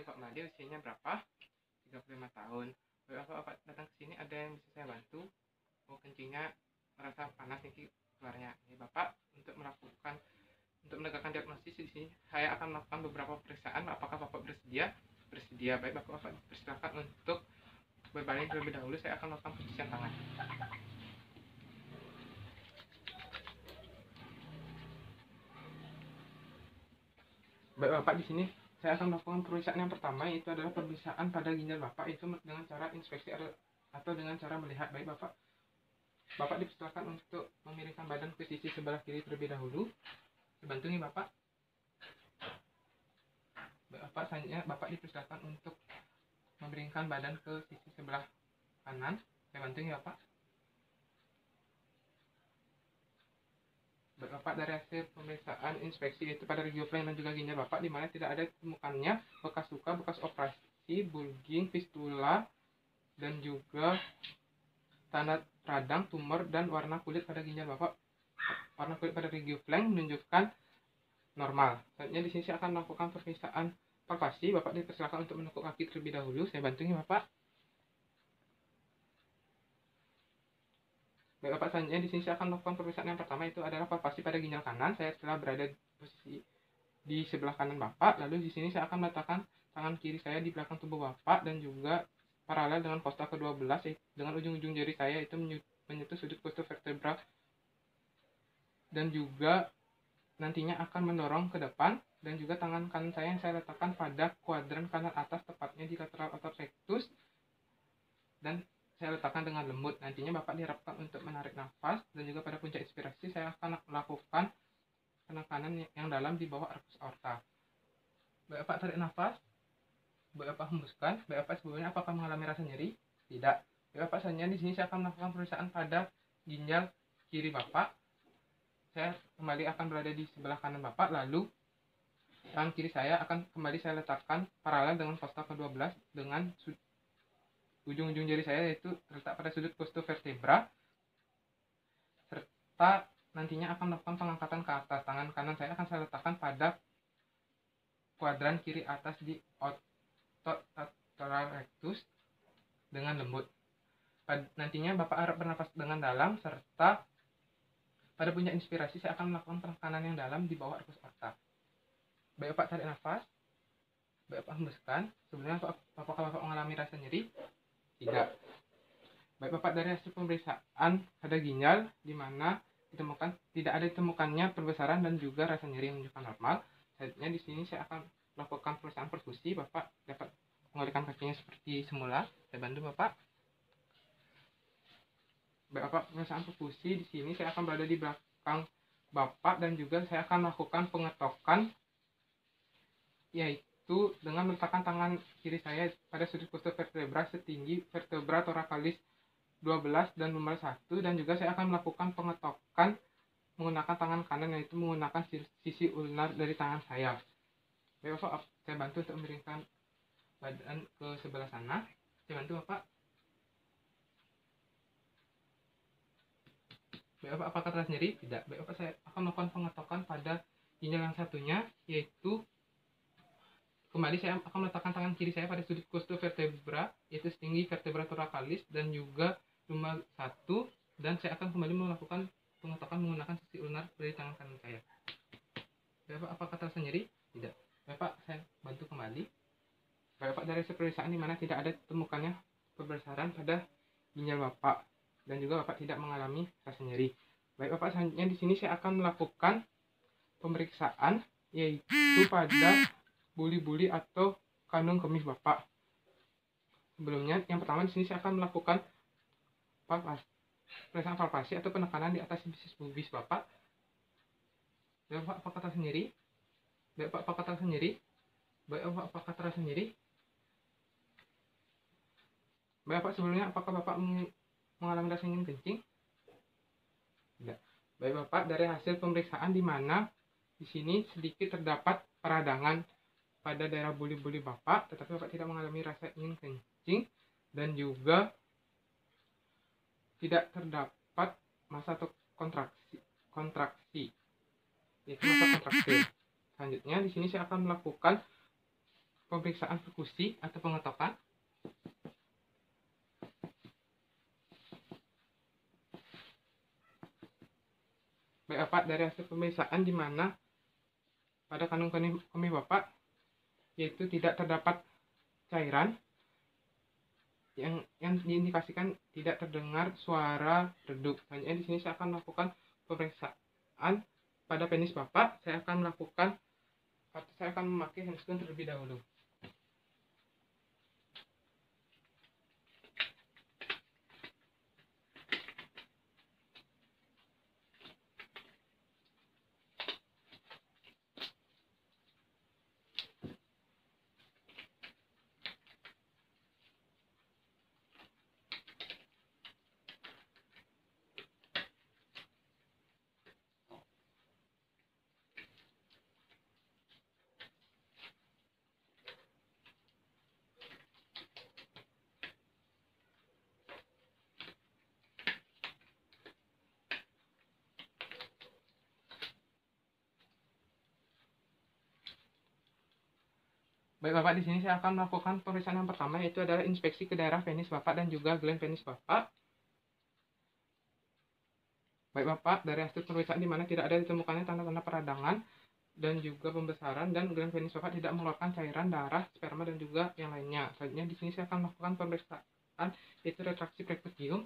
Pak Made usianya berapa? 35 tahun. Bapak datang ke sini, ada yang bisa saya bantu? Oh, kencingnya merasa panas nih keluarnya. Ini Bapak untuk menegakkan diagnosis di sini saya akan melakukan beberapa pemeriksaan. Apakah Bapak bersedia? Bersedia. Baik, Bapak persilakan untuk berbaring terlebih dahulu. Saya akan melakukan pencucian tangan. Baik Bapak, di sini saya akan melakukan pemeriksaan yang pertama, yaitu adalah pemeriksaan pada ginjal Bapak, itu dengan cara inspeksi atau dengan cara melihat. Baik Bapak dipersilakan untuk memiringkan badan ke sisi sebelah kiri terlebih dahulu. Dibantu nih Bapak. Bapak, selanjutnya Bapak dipersilakan untuk memiringkan badan ke sisi sebelah kanan. Saya bantu nih Bapak. Bapak, dari hasil pemeriksaan inspeksi itu pada regiofleng dan juga ginjal Bapak, di mana tidak ada ditemukannya bekas luka, bekas operasi, bulging, fistula, dan juga tanda radang, tumor, dan warna kulit pada ginjal Bapak. Warna kulit pada regiofleng menunjukkan normal. Selanjutnya di sini saya akan melakukan pemeriksaan palpasi. Bapak dipersilakan untuk menekuk kaki terlebih dahulu. Saya bantu nih Bapak. Baik Bapak, selanjutnya di sini saya akan melakukan pemeriksaan yang pertama, itu adalah palpasi pada ginjal kanan. Saya telah berada di posisi di sebelah kanan Bapak. Lalu di sini saya akan meletakkan tangan kiri saya di belakang tubuh Bapak dan juga paralel dengan kosta ke-12, dengan ujung-ujung jari saya itu menyentuh sudut costovertebra, dan juga nantinya akan mendorong ke depan. Dan juga tangan kanan saya yang saya letakkan pada kuadran kanan atas, tepatnya di lateral otot rectus, dan saya letakkan dengan lembut. Nantinya Bapak diharapkan untuk menarik nafas, dan juga pada puncak inspirasi saya akan melakukan penekanan yang dalam di bawah arcus aorta. Baik Bapak, tarik nafas. Baik Bapak, hembuskan. Baik Bapak, sebelumnya apakah mengalami rasa nyeri? Tidak. Baik Bapak, selanjutnya di sini saya akan melakukan pemeriksaan pada ginjal kiri Bapak. Saya kembali akan berada di sebelah kanan Bapak, lalu tangan kiri saya akan kembali saya letakkan paralel dengan kosta ke-12 dengan ujung-ujung jari saya yaitu terletak pada sudut costovertebra, serta nantinya akan melakukan pengangkatan ke atas. Tangan kanan saya akan saya letakkan pada kuadran kiri atas di otot lateral rectus dengan lembut. Nantinya Bapak harap bernapas dengan dalam, serta pada puncak inspirasi saya akan melakukan penekanan yang dalam di bawah arcus aorta. Baik Bapak, tarik nafas. Baik Bapak, hembuskan. Sebelumnya apakah Bapak mengalami rasa nyeri? Tidak. Baik Bapak, dari hasil pemeriksaan pada ginjal di mana tidak ada ditemukannya perbesaran dan juga rasa nyeri yang menunjukkan normal. Selanjutnya di sini saya akan melakukan pemeriksaan perfusi. Bapak dapat mengalirkan kakinya seperti semula. Saya bantu Bapak. Baik Bapak, pemeriksaan perfusi di sini saya akan berada di belakang Bapak, dan juga saya akan melakukan pengetokan, yaitu dengan meletakkan tangan kiri saya pada sudut costovertebra setinggi vertebra thoracalis 12 dan lumbar 1, dan juga saya akan melakukan pengetokan menggunakan tangan kanan, yaitu menggunakan sisi ulnar dari tangan saya. Baik Bapak, saya bantu untuk memiringkan badan ke sebelah sana. Saya bantu Bapak. Baik Bapak, apakah terasa nyeri? Tidak. Baik Bapak, saya akan melakukan pengetokan pada ginjal yang satunya, yaitu kembali saya akan meletakkan tangan kiri saya pada sudut costovertebra, yaitu setinggi vertebra thoracalis dan juga lumbar 1, dan saya akan kembali melakukan pengetokan menggunakan sisi ulnar dari tangan kanan saya. Bapak, apakah terasa nyeri? Tidak. Bapak, saya bantu kembali. Bapak, dari pemeriksaan di mana tidak ada ditemukannya perbesaran pada ginjal Bapak, dan juga Bapak tidak mengalami rasa nyeri. Baik Bapak, selanjutnya di sini saya akan melakukan pemeriksaan, yaitu pada buli-buli atau kandung kemih Bapak. Sebelumnya, yang pertama di sini saya akan melakukan pemeriksaan palpasi atau penekanan di atas sisis pubis Bapak. Bapak, apakah terasa nyeri? Bapak, apakah terasa nyeri? Bapak, apakah terasa nyeri? Bapak, sebelumnya apakah Bapak mengalami rasa ingin kencing? Tidak. Baik Bapak, dari hasil pemeriksaan di mana di sini sedikit terdapat peradangan pada daerah buli-buli Bapak, tetapi Bapak tidak mengalami rasa ingin kencing, dan juga tidak terdapat masa atau kontraksi, yaitu masa kontraksi. Selanjutnya di sini saya akan melakukan pemeriksaan perkusi atau pengetokan. Baik Bapak, dari hasil pemeriksaan di mana pada kandung kemih Bapak yaitu tidak terdapat cairan yang diindikasikan tidak terdengar suara redup. Hanya di sini saya akan melakukan pemeriksaan pada penis Bapak. Saya akan memakai handscoon terlebih dahulu. Baik Bapak, di sini saya akan melakukan pemeriksaan yang pertama, yaitu adalah inspeksi ke daerah penis Bapak dan juga gland penis Bapak. Baik Bapak, dari hasil pemeriksaan di mana tidak ada ditemukannya tanda-tanda peradangan dan juga pembesaran, dan gland penis Bapak tidak mengeluarkan cairan, darah, sperma dan juga yang lainnya. Selanjutnya di sini saya akan melakukan pemeriksaan yaitu retraksi percutium.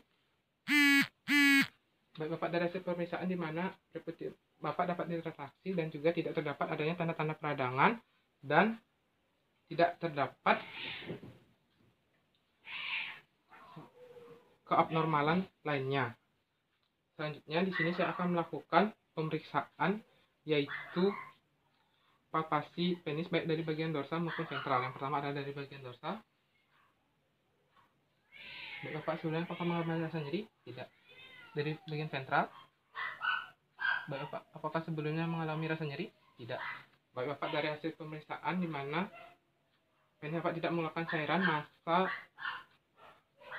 Baik Bapak, dari hasil pemeriksaan di mana percutium Bapak dapat diretraksi dan juga tidak terdapat adanya tanda-tanda peradangan dan tidak terdapat keabnormalan lainnya. Selanjutnya di sini saya akan melakukan pemeriksaan yaitu palpasi penis baik dari bagian dorsal maupun sentral. Yang pertama adalah dari bagian dorsal. Baik Bapak, sebelumnya apakah mengalami rasa nyeri? Tidak. Dari bagian ventral. Baik Bapak, apakah sebelumnya mengalami rasa nyeri? Tidak. Baik Bapak, dari hasil pemeriksaan di mana penis Bapak tidak mengeluarkan cairan, massa,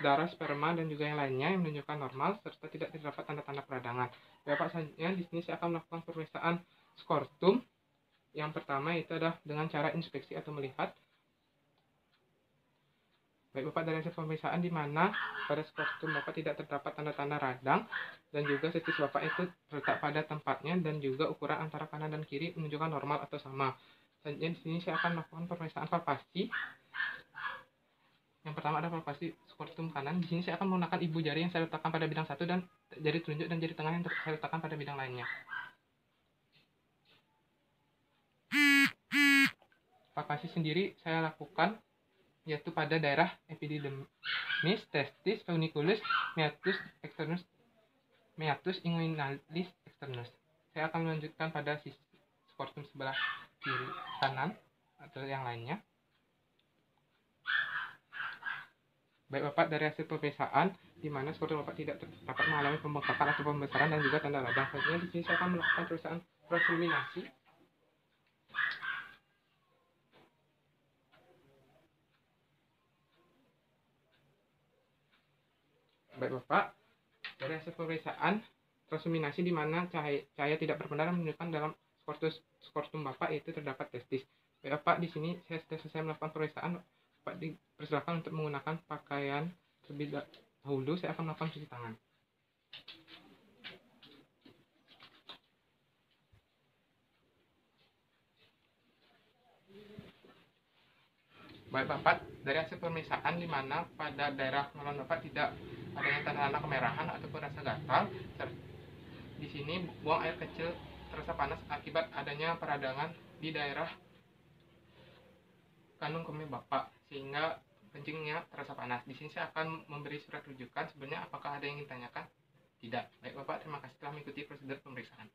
darah, sperma dan juga yang lainnya yang menunjukkan normal serta tidak terdapat tanda-tanda peradangan. Bapak, selanjutnya di sini saya akan melakukan pemeriksaan skortum. Yang pertama itu adalah dengan cara inspeksi atau melihat. Baik Bapak, dari hasil pemeriksaan di mana pada skortum Bapak tidak terdapat tanda-tanda radang dan juga situs Bapak itu terletak pada tempatnya dan juga ukuran antara kanan dan kiri menunjukkan normal atau sama. Selanjutnya di sini saya akan melakukan pemeriksaan palpasi. Yang pertama adalah palpasi skortum kanan. Di sini saya akan menggunakan ibu jari yang saya letakkan pada bidang satu dan jari telunjuk dan jari tengah yang saya letakkan pada bidang lainnya. Palpasi sendiri saya lakukan yaitu pada daerah epididymis, testis, funiculus, meatus externus, meatus inguinalis externus. Saya akan melanjutkan pada sisi skortum sebelah kiri kanan atau yang lainnya. Baik Bapak, dari hasil pemeriksaan di mana skortum Bapak tidak dapat mengalami pembengkakan atau pembesaran dan juga tanda radang. Selanjutnya di sini saya akan melakukan pemeriksaan transluminasi. Baik Bapak, dari hasil pemeriksaan transluminasi di mana cahaya tidak berpendar menunjukkan dalam skortum Bapak yaitu terdapat testis. Baik Bapak, di sini saya sudah selesai melakukan pemeriksaan. Bapak dipersilakan untuk menggunakan pakaian terlebih dahulu. Saya akan melakukan cuci tangan. Baik Bapak, dari hasil pemeriksaan di mana pada daerah melon Bapak tidak adanya tanda-tanda kemerahan ataupun rasa gatal. Di sini buang air kecil terasa panas akibat adanya peradangan di daerah kandung kemih Bapak sehingga kencingnya terasa panas. Di sini saya akan memberi surat rujukan. Sebenarnya apakah ada yang ingin ditanyakan? Tidak. Baik Bapak, terima kasih telah mengikuti prosedur pemeriksaan.